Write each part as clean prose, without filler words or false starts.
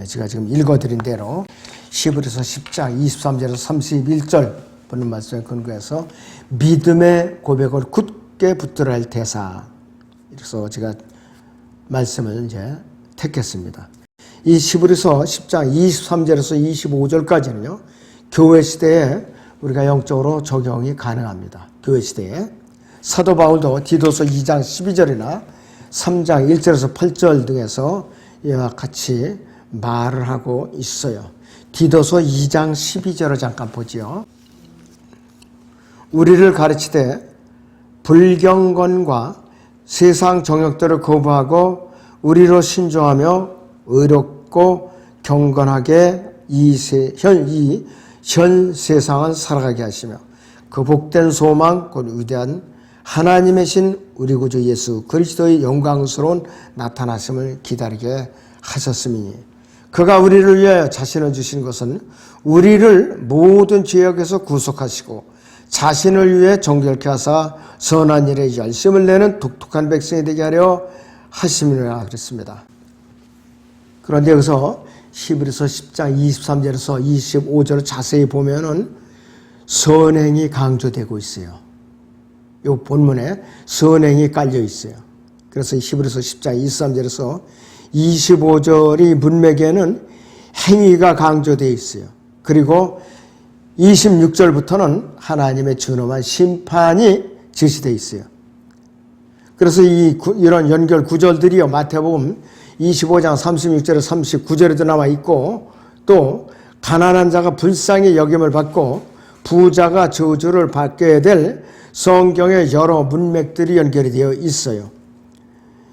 제가 지금 읽어드린 대로 히브리서 10장 23절에서 31절 보는 말씀에 근거해서 믿음의 고백을 굳게 붙들어야 할 대사. 그래서 제가 말씀을 이제 택했습니다. 이 히브리서 10장 23절에서 25절까지는요, 교회 시대에 우리가 영적으로 적용이 가능합니다. 교회 시대에. 사도 바울도 디도서 2장 12절이나 3장 1절에서 8절 등에서 이와 같이 말을 하고 있어요. 디도서 2장 12절을 잠깐 보지요. 우리를 가르치되 불경건과 세상 정욕들을 거부하고 우리로 신중하며 의롭고 경건하게 현 세상을 살아가게 하시며 그 복된 소망 곧 위대한 하나님의 신 우리 구주 예수 그리스도의 영광스러운 나타나심을 기다리게 하셨으니 그가 우리를 위하여 자신을 주신 것은 우리를 모든 죄악에서 구속하시고 자신을 위해 정결케 하사 선한 일에 열심을 내는 독특한 백성이 되게 하려 하심이라 그랬습니다. 그런데 여기서 히브리서 10장 23절에서 25절을 자세히 보면은 선행이 강조되고 있어요. 이 본문에 선행이 깔려 있어요. 그래서 히브리서 10장 23절에서 25절이 문맥에는 행위가 강조되어 있어요. 그리고 26절부터는 하나님의 준엄한 심판이 제시되어 있어요. 그래서 이런 연결 구절들이요, 마태복음 25장 36절에서 39절에도 남아 있고, 또 가난한 자가 불쌍히 여김을 받고 부자가 저주를 받게 될 성경의 여러 문맥들이 연결이 되어 있어요.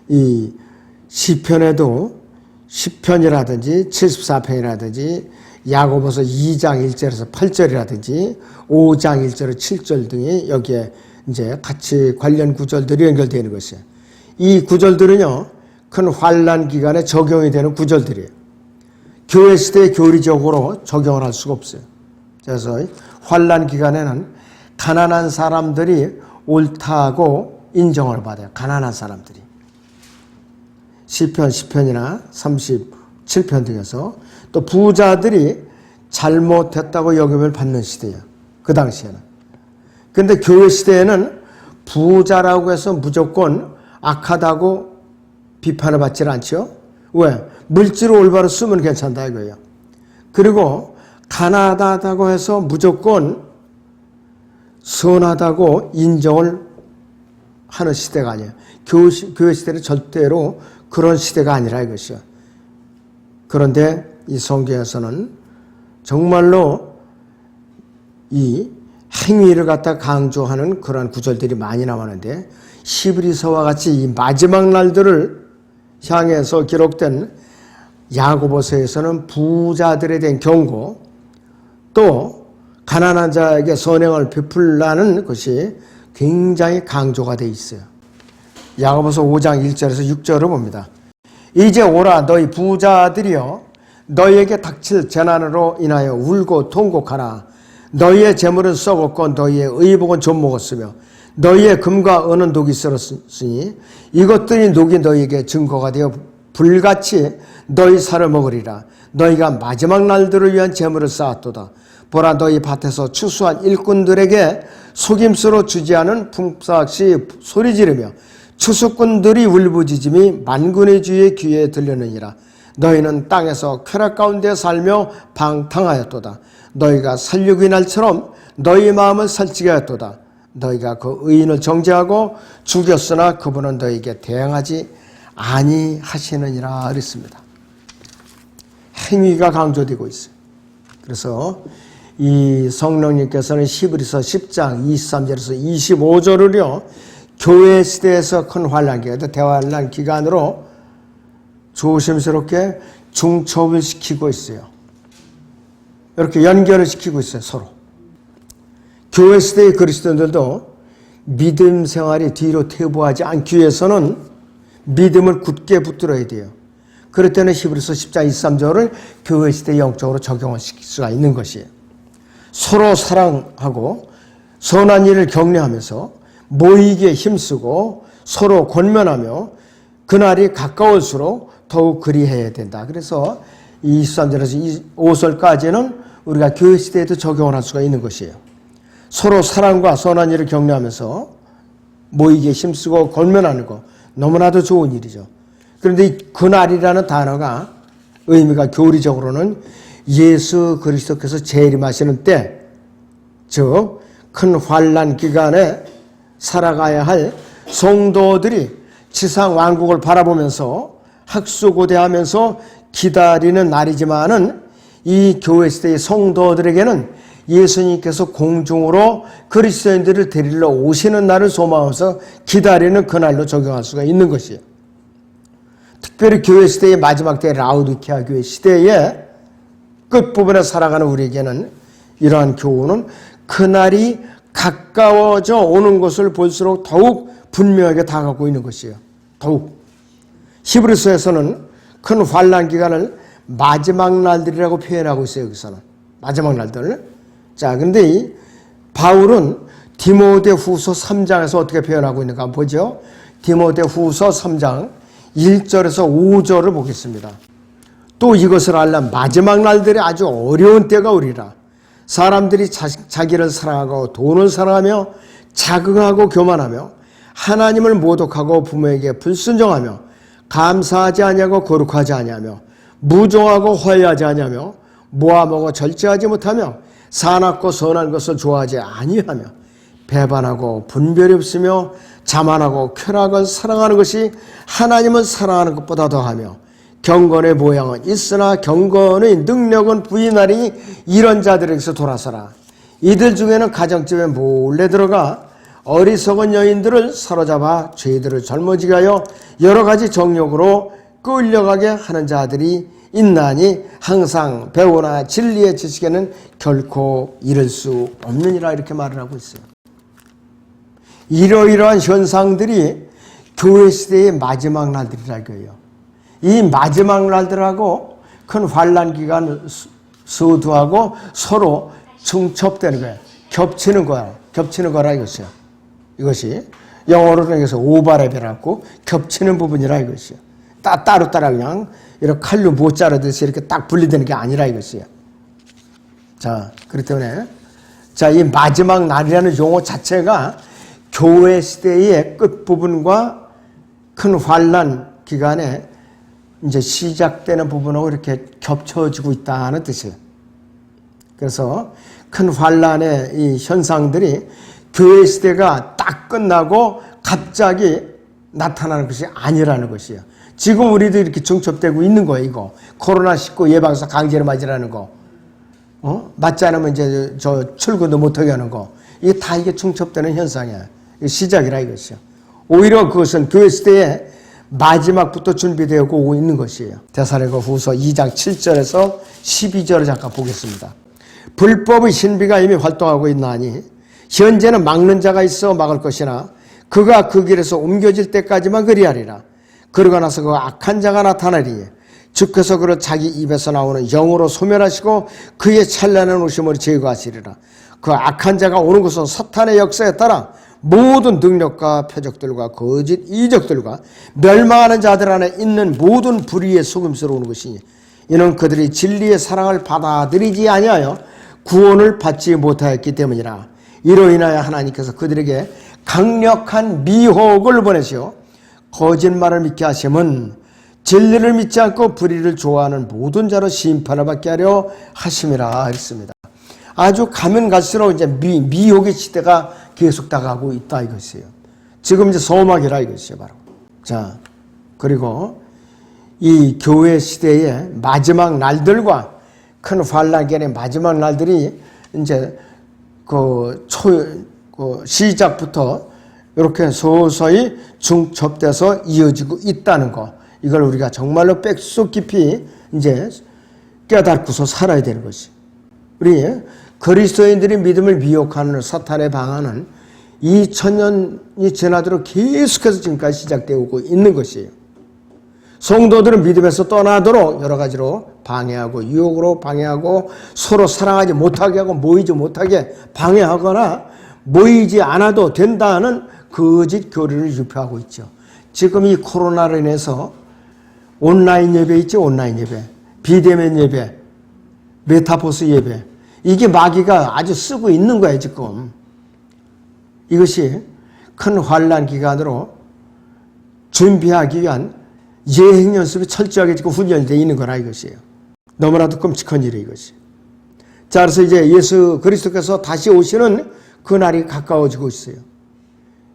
이 시편에도 10편이라든지 74편이라든지 야고보서 2장 1절에서 8절이라든지 5장 1절에서 7절 등이 여기에 이제 같이 관련 구절들이 연결되는 것이에요. 이 구절들은요, 큰 환난 기간에 적용이 되는 구절들이에요. 교회 시대에 교리적으로 적용을 할 수가 없어요. 그래서 환난 기간에는 가난한 사람들이 옳다고 인정을 받아요. 가난한 사람들이. 시편 10편이나 37편 등에서 또 부자들이 잘못했다고 여김을 받는 시대예요. 그 당시에는. 그런데 교회 시대에는 부자라고 해서 무조건 악하다고 비판을 받지는 않죠. 왜? 물질을 올바로 쓰면 괜찮다 이거예요. 그리고 가난하다고 해서 무조건 선하다고 인정을 하는 시대가 아니에요. 교회 시대는 절대로 그런 시대가 아니라 이것이요. 그런데 이 성경에서는 정말로 이 행위를 갖다 강조하는 그런 구절들이 많이 나오는데, 히브리서와 같이 이 마지막 날들을 향해서 기록된 야고보서에서는 부자들에 대한 경고, 또 가난한 자에게 선행을 베풀라는 것이 굉장히 강조가 되어 있어요. 야고보서 5장 1절에서 6절을 봅니다. 이제 오라 너희 부자들이여 너희에게 닥칠 재난으로 인하여 울고 통곡하라. 너희의 재물은 썩었고 너희의 의복은 좀 먹었으며 너희의 금과 은은 녹이 썰었으니 이것들이 녹이 너희에게 증거가 되어 불같이 너희 살을 먹으리라. 너희가 마지막 날들을 위한 재물을 쌓았도다. 보라 너희 밭에서 추수한 일꾼들에게 속임수로 주지 않은 품삯이 소리 지르며 추수꾼들이 울부짖음이 만군의 주의 귀에 들렸느니라. 너희는 땅에서 쾌락 가운데 살며 방탕하였도다. 너희가 살육의 날처럼 너희 마음을 살찌게 하였도다. 너희가 그 의인을 정죄하고 죽였으나 그분은 너희에게 대항하지 아니하시느니라 그랬습니다. 행위가 강조되고 있어요. 그래서 이 성령님께서는 히브리서 10장 23절에서 25절을요, 교회 시대에서 큰 환난 기간, 대환난 기간으로 조심스럽게 중첩을 시키고 있어요. 이렇게 연결을 시키고 있어요, 서로. 교회 시대의 그리스도인들도 믿음 생활이 뒤로 퇴보하지 않기 위해서는 믿음을 굳게 붙들어야 돼요. 그럴 때는 히브리서 10장 23절을 교회 시대에 영적으로 적용을 시킬 수가 있는 것이에요. 서로 사랑하고 선한 일을 격려하면서 모이기에 힘쓰고 서로 권면하며 그날이 가까울수록 더욱 그리해야 된다. 그래서 이 23절에서 5절까지는 우리가 교회 시대에도 적용을 할 수가 있는 것이에요. 서로 사랑과 선한 일을 격려하면서 모이기에 힘쓰고 권면하는 거 너무나도 좋은 일이죠. 그런데 이 그날이라는 단어가 의미가 교리적으로는 예수 그리스도께서 재림하시는 때, 즉 큰 환난 기간에 살아가야 할 성도들이 지상 왕국을 바라보면서 학수고대하면서 기다리는 날이지만은 이 교회 시대의 성도들에게는 예수님께서 공중으로 그리스도인들을 데리러 오시는 날을 소망하면서 기다리는 그날로 적용할 수가 있는 것이에요. 특별히 교회 시대의 마지막 때 라우디케아 교회 시대의 끝부분에 살아가는 우리에게는 이러한 교훈은 그날이 가까워져 오는 것을 볼수록 더욱 분명하게 다가오고 있는 것이에요. 더욱. 히브리서에서는 큰 환난 기간을 마지막 날들이라고 표현하고 있어요. 여기서는 마지막 날들. 자, 근데 이 바울은 디모데 후서 3장에서 어떻게 표현하고 있는가 한번 보죠. 디모데 후서 3장 1절에서 5절을 보겠습니다. 또 이것을 알란 마지막 날들이 아주 어려운 때가 오리라. 사람들이 자기를 사랑하고 돈을 사랑하며 자긍하고 교만하며 하나님을 모독하고 부모에게 불순종하며 감사하지 아니하고 거룩하지 아니하며 무종하고 화해하지 아니하며 모함하고 절제하지 못하며 사납고 선한 것을 좋아하지 아니하며 배반하고 분별이 없으며 자만하고 쾌락을 사랑하는 것이 하나님을 사랑하는 것보다 더하며 경건의 모양은 있으나 경건의 능력은 부인하리니 이런 자들에게서 돌아서라. 이들 중에는 가정집에 몰래 들어가 어리석은 여인들을 사로잡아 죄들을 젊어지게 하여 여러 가지 정욕으로 끌려가게 하는 자들이 있나니 항상 배우나 진리의 지식에는 결코 이를 수 없느니라. 이렇게 말을 하고 있어요. 이러이러한 현상들이 교회 시대의 마지막 날들이라 이거예요. 이 마지막 날들하고 큰 환난 기간 서두하고 서로 중첩되는 거예요. 겹치는 거야. 겹치는 거라 이것이요. 이것이 영어로는 여기서 오버랩이라고 겹치는 부분이라 이것이요. 따로 그냥 이렇게 칼로 못 자르듯이 이렇게 딱 분리되는 게 아니라 이것이요. 자, 그렇기 때문에 자, 이 마지막 날이라는 용어 자체가 교회 시대의 끝부분과 큰 환난 기간에 이제 시작되는 부분하고 이렇게 겹쳐지고 있다는 뜻이에요. 그래서 큰 환난의 이 현상들이 교회 시대가 딱 끝나고 갑자기 나타나는 것이 아니라는 것이에요. 지금 우리도 이렇게 중첩되고 있는 거예요, 이거. 코로나19 예방서 강제로 맞으라는 거. 맞지 않으면 이제 저 출근도 못하게 하는 거. 이게 다 이게 중첩되는 현상이야. 시작이라 이것이요. 오히려 그것은 교회 시대에 마지막부터 준비되고 오고 있는 것이에요. 데살로니가 후서 2장 7절에서 12절을 잠깐 보겠습니다. 불법의 신비가 이미 활동하고 있나니 현재는 막는 자가 있어 막을 것이나 그가 그 길에서 옮겨질 때까지만 그리하리라. 그러고 나서 그 악한 자가 나타나리니 주께서 그를 자기 입에서 나오는 영으로 소멸하시고 그의 찬란한 오심으로 제거하시리라. 그 악한 자가 오는 것은 사탄의 역사에 따라 모든 능력과 표적들과 거짓 이적들과 멸망하는 자들 안에 있는 모든 불의의 속임수로 오는 것이니 이는 그들이 진리의 사랑을 받아들이지 아니하여 구원을 받지 못하였기 때문이라. 이로 인하여 하나님께서 그들에게 강력한 미혹을 보내시어 거짓말을 믿게 하심은 진리를 믿지 않고 불의를 좋아하는 모든 자로 심판을 받게 하려 하심이라 했습니다. 아주 가면 갈수록 이제 미혹의 시대가 계속 다가가고 있다 이것이에요. 지금 이제 소막이라 이것이에요, 바로. 자, 그리고 이 교회 시대의 마지막 날들과 큰 환란기의 마지막 날들이 이제 시작부터 이렇게 서서히 중첩돼서 이어지고 있다는 거. 이걸 우리가 정말로 뼛속 깊이 이제 깨닫고서 살아야 되는 것이. 우리 그리스도인들이 믿음을 미혹하는 사탄의 방안은 2000년이 지나도록 계속해서 지금까지 시작되고 있는 것이에요. 성도들은 믿음에서 떠나도록 여러 가지로 방해하고 유혹으로 방해하고 서로 사랑하지 못하게 하고 모이지 못하게 방해하거나 모이지 않아도 된다는 거짓 교리를 유표하고 있죠. 지금 이 코로나로 인해서 온라인 예배 있죠, 온라인 예배. 비대면 예배, 메타포스 예배, 이게 마귀가 아주 쓰고 있는 거예요, 지금. 이것이 큰 환난 기간으로 준비하기 위한 예행 연습이 철저하게 지금 훈련이 되어 있는 거라 이것이에요. 너무나도 끔찍한 일이에요, 이것이. 자, 그래서 이제 예수 그리스도께서 다시 오시는 그날이 가까워지고 있어요.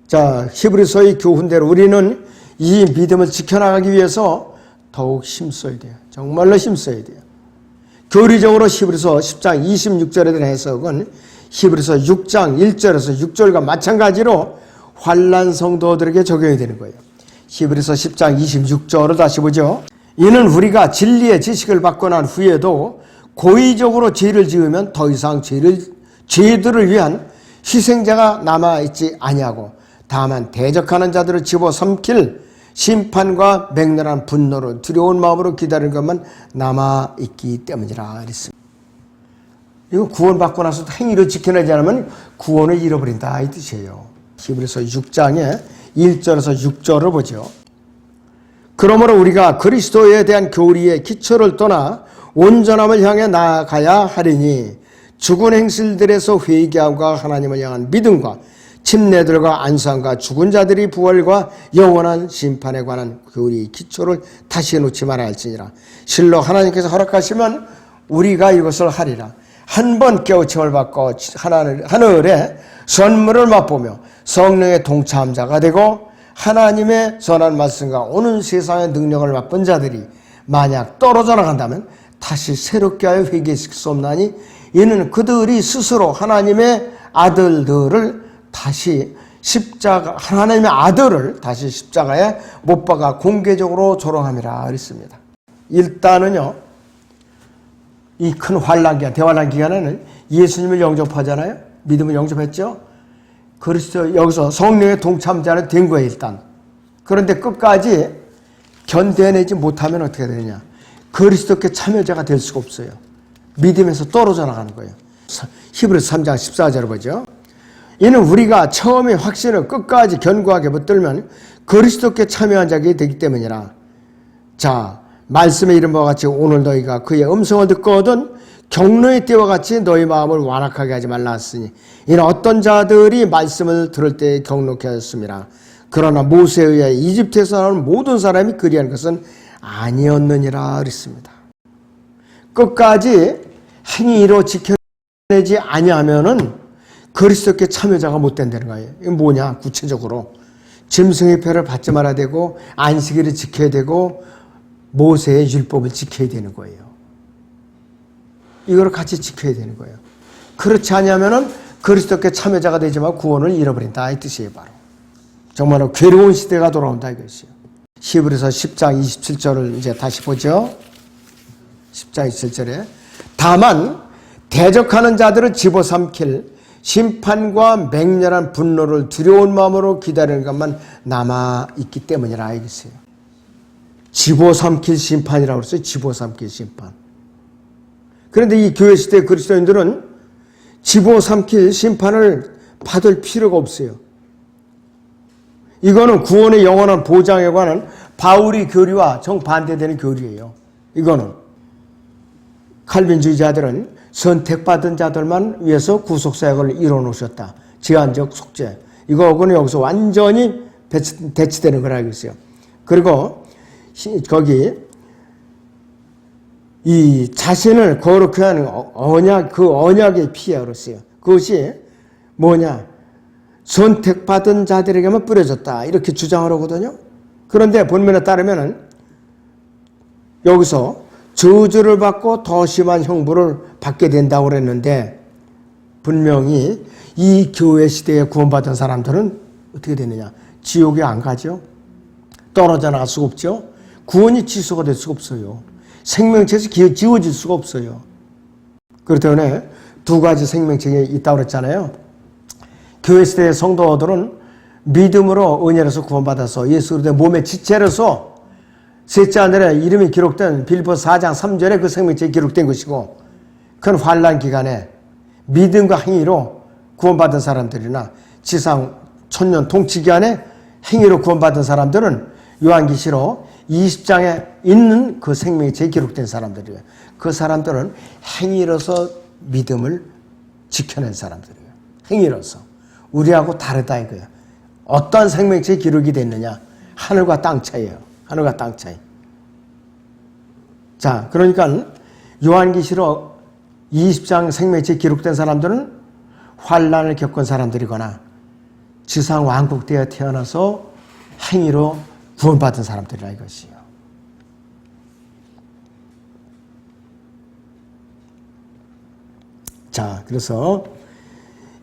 자, 히브리서의 교훈대로 우리는 이 믿음을 지켜나가기 위해서 더욱 힘써야 돼요. 정말로 힘써야 돼요. 교리적으로 히브리서 10장 26절에 대한 해석은 히브리서 6장 1절에서 6절과 마찬가지로 환난 성도들에게 적용이 되는 거예요. 히브리서 10장 26절을 다시 보죠. 이는 우리가 진리의 지식을 받고 난 후에도 고의적으로 죄를 지으면 더 이상 죄들을 위한 희생자가 남아있지 아니하고 다만 대적하는 자들을 집어삼킬 심판과 맹렬한 분노를 두려운 마음으로 기다리는 것만 남아있기 때문이라 그랬습니다. 이거 구원받고 나서도 행위를 지켜내지 않으면 구원을 잃어버린다 이 뜻이에요. 히브리서 6장의 1절에서 6절을 보죠. 그러므로 우리가 그리스도에 대한 교리의 기초를 떠나 온전함을 향해 나아가야 하리니 죽은 행실들에서 회개함과 하나님을 향한 믿음과 침례들과 안수함과 죽은 자들이 부활과 영원한 심판에 관한 교리 기초를 다시 놓지 말아야 할지니라. 실로 하나님께서 허락하시면 우리가 이것을 하리라. 한 번 깨우침을 받고 하늘의 선물을 맛보며 성령의 동참자가 되고 하나님의 선한 말씀과 오는 세상의 능력을 맛본 자들이 만약 떨어져 나간다면 다시 새롭게 하여 회개시킬 수 없나니 이는 그들이 스스로 하나님의 아들을 다시 십자가에 못 박아 공개적으로 조롱함이라 그랬습니다. 일단은요, 이 큰 환난 기간, 대환난 기간에는 예수님을 영접하잖아요. 믿음을 영접했죠. 그리스도 여기서 성령의 동참자는 된 거예요, 일단. 그런데 끝까지 견뎌내지 못하면 어떻게 되느냐? 그리스도께 참여자가 될 수가 없어요. 믿음에서 떨어져 나가는 거예요. 히브리서 3장 14절을 보죠. 이는 우리가 처음에 확신을 끝까지 견고하게 붙들면 그리스도께 참여한 자가 되기 때문이라. 자, 말씀에 이른 바와 같이 오늘 너희가 그의 음성을 듣거든 경로의 때와 같이 너희 마음을 완악하게 하지 말라 했으니 이는 어떤 자들이 말씀을 들을 때 경록해 하였습니다. 그러나 모세에 의해 이집트에서 나온 모든 사람이 그리한 것은 아니었느니라 그랬습니다. 끝까지 행위로 지켜내지 아니하면은 그리스도께 참여자가 못 된다는 거예요. 이건 뭐냐? 구체적으로 짐승의 표를 받지 말아야 되고 안식일을 지켜야 되고 모세의 율법을 지켜야 되는 거예요. 이걸 같이 지켜야 되는 거예요. 그렇지 않으면은 그리스도께 참여자가 되지만 구원을 잃어버린다 이 뜻이에요. 바로 정말로 괴로운 시대가 돌아온다 이것이에요. 히브리서 10장 27절을 이제 다시 보죠. 10장 27절에 다만 대적하는 자들을 집어삼킬 심판과 맹렬한 분노를 두려운 마음으로 기다리는 것만 남아있기 때문이라 이것이에요. 집어삼킬 심판이라고 그랬어요. 집어삼킬 심판. 그런데 이 교회 시대 그리스도인들은 집어삼킬 심판을 받을 필요가 없어요. 이거는 구원의 영원한 보장에 관한 바울의 교리와 정반대되는 교리예요. 이거는 칼빈주의자들은 선택받은 자들만 위해서 구속사역을 이뤄놓으셨다. 제한적 속죄. 이거는 여기서 완전히 대치되는 걸 알고 있어요. 그리고 거기 이 자신을 거룩히 하는 언약, 그 언약의 피야 그랬어요. 그것이 뭐냐? 선택받은 자들에게만 뿌려졌다. 이렇게 주장을 하거든요. 그런데 본문에 따르면은 여기서 저주를 받고 더 심한 형벌을 받게 된다고 그랬는데 분명히 이 교회 시대에 구원받은 사람들은 어떻게 되느냐? 지옥에 안 가죠. 떨어져 나갈 수가 없죠. 구원이 취소가 될 수가 없어요. 생명체에서 지워질 수가 없어요. 그렇기 때문에 두 가지 생명체가 있다고 그랬잖아요. 교회 시대의 성도들은 믿음으로 은혜로서 구원받아서 예수 그리스도의 몸의 지체로서 셋째 하늘에 이름이 기록된 빌립보서 4장 3절에 그 생명체에 기록된 것이고 큰 환난 기간에 믿음과 행위로 구원받은 사람들이나 지상 천년 통치 기간에 행위로 구원받은 사람들은 요한계시록 20장에 있는 그 생명책에 기록된 사람들이에요. 그 사람들은 행위로서 믿음을 지켜낸 사람들이에요. 행위로서. 우리하고 다르다 이거예요. 어떤 생명책에 기록이 됐느냐? 하늘과 땅 차이예요. 하늘과 땅 차이. 자, 그러니까 요한계시록 20장 생명책에 기록된 사람들은 환난을 겪은 사람들이거나 지상 왕국되어 태어나서 행위로 구원받은 사람들이라 이것이요. 자, 그래서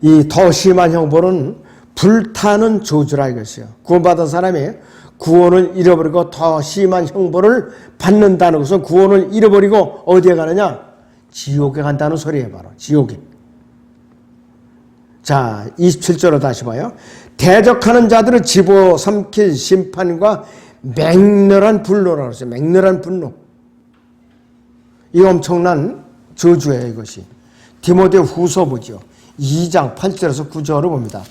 이 더 심한 형벌은 불타는 저주라 이것이요. 구원받은 사람이 구원을 잃어버리고 더 심한 형벌을 받는다는 것은 구원을 잃어버리고 어디에 가느냐? 지옥에 간다는 소리예요. 바로 지옥에. 자, 27절로 다시 봐요. 대적하는 자들을 집어삼킬 심판과 맹렬한 분노라고 했어요. 맹렬한 분노. 이 엄청난 저주예요, 이것이. 디모데 후서 보죠. 2장 8절에서 9절을 봅니다.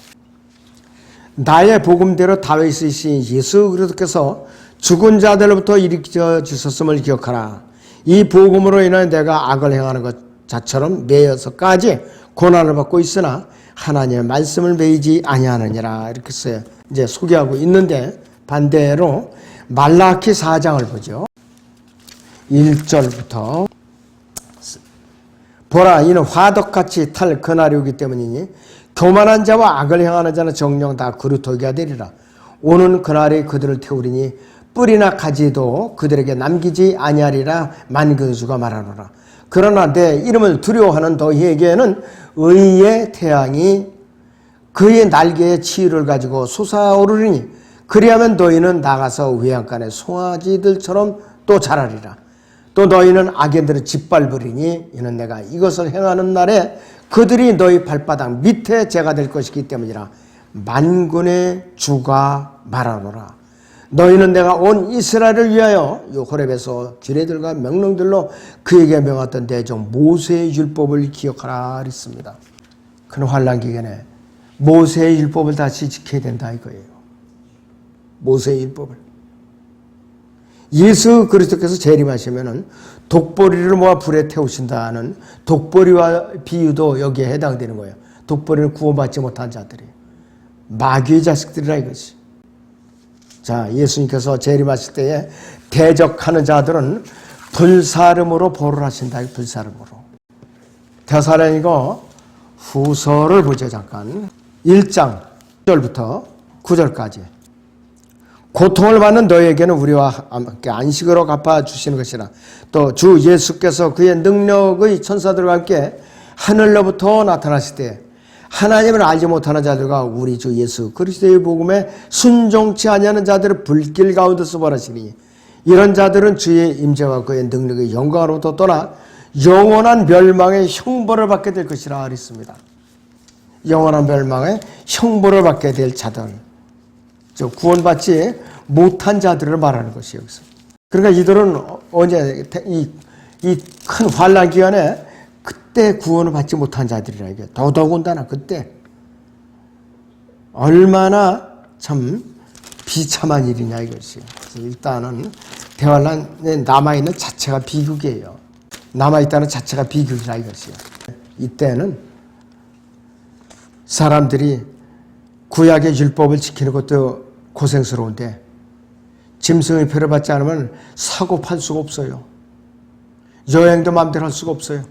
나의 복음대로 다윗의 시인 예수 그리스도께서 죽은 자들로부터 일으켜 주셨음을 기억하라. 이 복음으로 인하여 내가 악을 행하는 것 자처럼 매여서까지 고난을 받고 있으나 하나님의 말씀을 매이지 아니하느니라. 이렇게 써요. 이제 소개하고 있는데 반대로 말라키 4장을 보죠. 1절부터 보라, 이는 화덕같이 탈 그날이 오기 때문이니 교만한 자와 악을 행하는 자는 정령 다 그루터기가 되리라. 오는 그날이 그들을 태우리니 뿌리나 가지도 그들에게 남기지 아니하리라. 만근수가 말하노라. 그러나 내 이름을 두려워하는 너희에게는 의의 태양이 그의 날개에 치유를 가지고 솟아오르니 그리하면 너희는 나가서 외양간의 송아지들처럼 또 자라리라. 또 너희는 악인들을 짓밟으리니 이는 내가 이것을 행하는 날에 그들이 너희 발바닥 밑에 재가 될 것이기 때문이라. 만군의 주가 말하노라. 너희는 내가 온 이스라엘을 위하여 호렙에서 규례들과 명령들로 그에게 명했던 내 종 모세의 율법을 기억하라 그랬습니다. 그는 환난 기간에 모세의 율법을 다시 지켜야 된다 이거예요. 모세의 율법을. 예수 그리스도께서 재림하시면은 독보리를 모아 불에 태우신다는 독보리와 비유도 여기에 해당되는 거예요. 독보리는 구원받지 못한 자들이 마귀의 자식들이라 이것이. 자, 예수님께서 재림하실 때에 대적하는 자들은 불사름으로 벌을 하신다. 불사름으로. 데살로니가 후서를 보죠. 잠깐. 1장 1절부터 9절까지. 고통을 받는 너희에게는 우리와 함께 안식으로 갚아주시는 것이라. 또 주 예수께서 그의 능력의 천사들과 함께 하늘로부터 나타나실 때 하나님을 알지 못하는 자들과 우리 주 예수 그리스도의 복음에 순종치 아니하는 자들을 불길 가운데서 벌하시니 이런 자들은 주의 임재와 그의 능력의 영광으로부터 떠나 영원한 멸망의 형벌을 받게 될 것이라 그랬습니다. 영원한 멸망의 형벌을 받게 될 자들, 구원받지 못한 자들을 말하는 것이 여기서. 그러니까 이들은 언제 이 큰 환난 기간에 그때 구원을 받지 못한 자들이라 이게 더더군다나 그때 얼마나 참 비참한 일이냐 이것이. 그래서 일단은 대환란에 남아있는 자체가 비극이에요. 남아있다는 자체가 비극이라 이것이요. 이때는 사람들이 구약의 율법을 지키는 것도 고생스러운데 짐승의 표를 받지 않으면 사고 팔 수가 없어요. 여행도 마음대로 할 수가 없어요.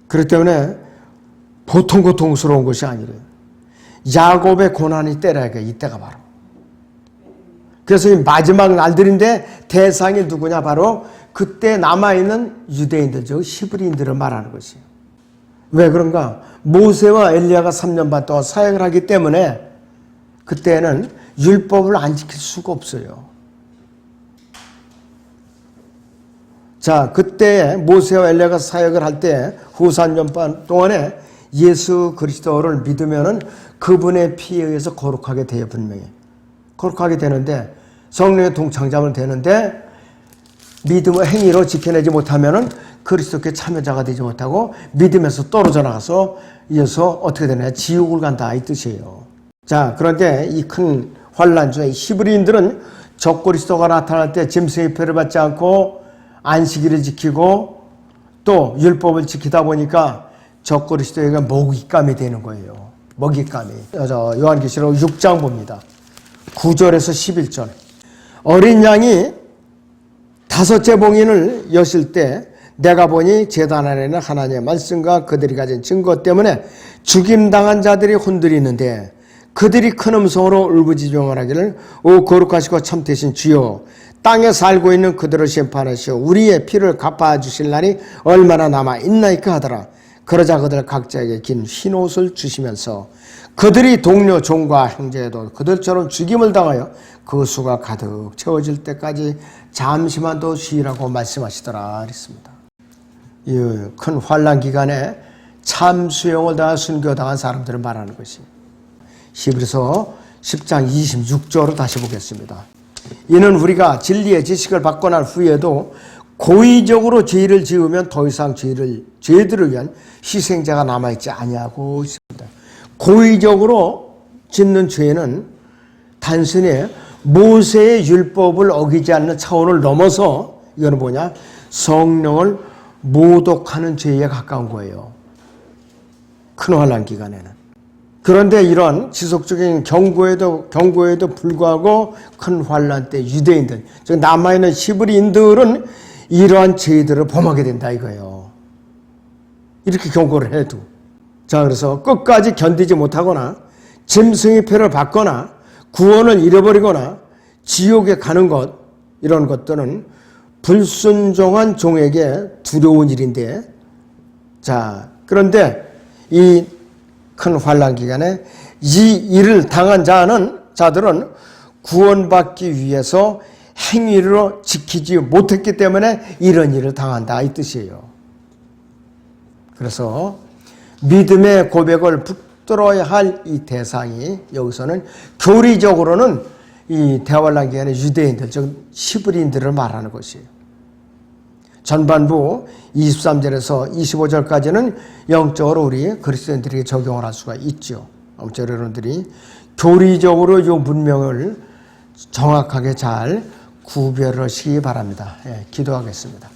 그렇기 때문에 보통 고통스러운 것이 아니래요. 야곱의 고난이 때라니까 이때가 바로. 그래서 이 마지막 날들인데 대상이 누구냐? 바로 그때 남아있는 유대인들, 즉 히브리인들을 말하는 것이에요. 왜 그런가? 모세와 엘리야가 3년 반 동안 사역을 하기 때문에 그때는 율법을 안 지킬 수가 없어요. 자, 그때 모세와 엘리야가 사역을 할 때 후사 3년 반 동안에 예수 그리스도를 믿으면은 그분의 피에 의해서 거룩하게 돼요. 분명히 거룩하게 되는데 성령의 동창자면 되는데 믿음의 행위로 지켜내지 못하면은 그리스도께 참여자가 되지 못하고 믿음에서 떨어져 나가서 이어서 어떻게 되냐? 지옥을 간다 이 뜻이에요. 자, 그런데 이 큰 환난 중에 히브리인들은 적그리스도가 나타날 때 짐승의 표를 받지 않고 안식일을 지키고 또 율법을 지키다 보니까 적그리스도에게 먹잇감이 되는 거예요. 먹잇감이. 요한계시록 6장 봅니다. 9절에서 11절. 어린 양이 5째 봉인을 여실 때 내가 보니 제단 안에는 하나님의 말씀과 그들이 가진 증거 때문에 죽임당한 자들이 흔들리는데 그들이 큰 음성으로 울부짖으며 하기를 오 거룩하시고 참되신 주여 땅에 살고 있는 그들을 심판하시오 우리의 피를 갚아주실 날이 얼마나 남아있나이까 하더라. 그러자 그들 각자에게 긴 흰옷을 주시면서 그들이 동료 종과 형제도 그들처럼 죽임을 당하여 그 수가 가득 채워질 때까지 잠시만 더 쉬라고 말씀하시더라 그랬습니다. 이 큰 환난 기간에 참수형을 당한 순교당한 사람들을 말하는 것이 히브리서 10장 26절로 다시 보겠습니다. 이는 우리가 진리의 지식을 받고 난 후에도 고의적으로 죄를 지으면 더 이상 죄들을 위한 희생자가 남아있지 아니하고 있습니다. 고의적으로 짓는 죄는 단순히 모세의 율법을 어기지 않는 차원을 넘어서 이거는 뭐냐? 성령을 모독하는 죄에 가까운 거예요. 큰 환난 기간에는. 그런데 이런 지속적인 경고에도 불구하고 큰 환난 때 유대인들, 즉 남아있는 히브리인들은 이러한 죄들을 범하게 된다 이거예요. 이렇게 경고를 해도. 자, 그래서 끝까지 견디지 못하거나 짐승의 표를 받거나 구원을 잃어버리거나 지옥에 가는 것, 이런 것들은 불순종한 종에게 두려운 일인데, 자, 그런데 이 큰 환난 기간에 이 일을 당한 자들은 구원받기 위해서 행위로 지키지 못했기 때문에 이런 일을 당한다 이 뜻이에요. 그래서 믿음의 고백을 붙들어야 할 이 대상이 여기서는 교리적으로는 이 대환란 기간의 유대인들, 즉 히브리인들을 말하는 것이에요. 전반부 23절에서 25절까지는 영적으로 우리 그리스도인들에게 적용을 할 수가 있죠. 아무튼 여러분들이 교리적으로 이 문명을 정확하게 잘 구별하시기 바랍니다. 예, 기도하겠습니다.